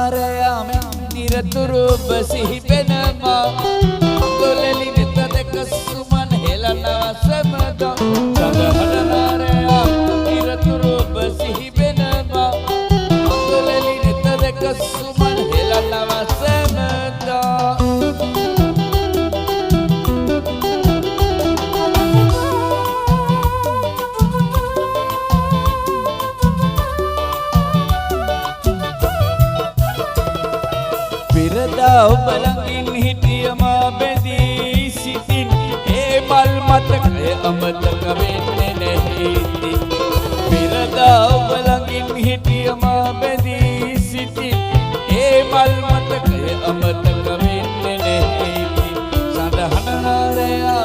හනනාරයාමෙන් නිරතුරු ඔබ සිහි වෙනවා අඟුලෙලි නෙත දෙක සුමන් හෙලනවා සැමදා සඳ හනනාරයාම නිරතුරු ඔබ සිහි වෙනවා අඟුලෙලි නෙත දෙක සුමන් හෙලනවා සැමදා පිරදා ඔබ ළඟින් හිටිය මා බැඳී සිටින් ඒ මල් මතකය අමතක වෙන්නේ නැහැ ඉතින් පිරදා ඔබ ළඟින් හිටිය මා බැඳී සිටින් ඒ මල් මතකය අමතක වෙන්නේ නැහැ ඉතින් සඳහනනාරයා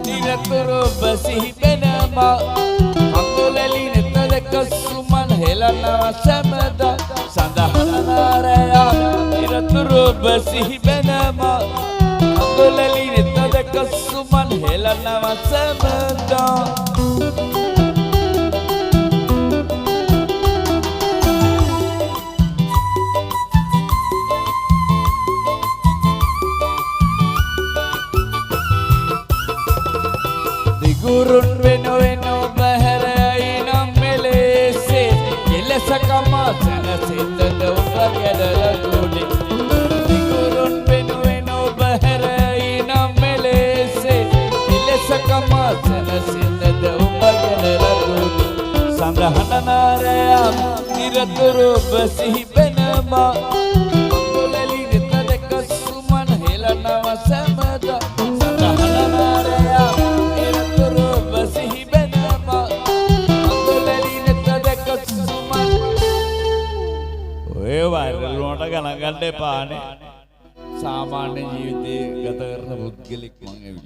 නිරතුරු ඔබ සිහි වෙනවා අඟුලෙලි නෙත දෙක සුමන් හෙලනවා සැමදා සඳහනනාරයා නිරතුරු ඔබ සිහි වෙනවා අඟුලෙලි නෙත දෙක සුමන් හෙලනවා සැමදා දිගුරුන් වෙනුවෙන් ඔබ හැරයි නම් මෙලෙසේ කෙලසකම සැනසෙන්නද ඔබ ගැදලා දුන්නේ දිගුරුන් වෙනුවෙන් ඔබ හැරයි නම් මෙලෙසේ කෙලසකම සැනසෙන්නද ඔබ ගැදලා දුන්නේ සඳහනනාරයා නිරතුරු ඔබ සිහි වෙනවා අඟුලෙලි නෙත දෙක සුමන් හෙලනවා සැමදා සඳහනනාරයා නිරතුරු ඔබ සිහි වෙනවා අඟුලෙලි නෙත දෙක සුමන් ඔය වයිරලුණට ගණන් ගන්න එපානේ සාමාන්‍ය ජීවිතේ ගත කරන පුද්ගලෙක් මං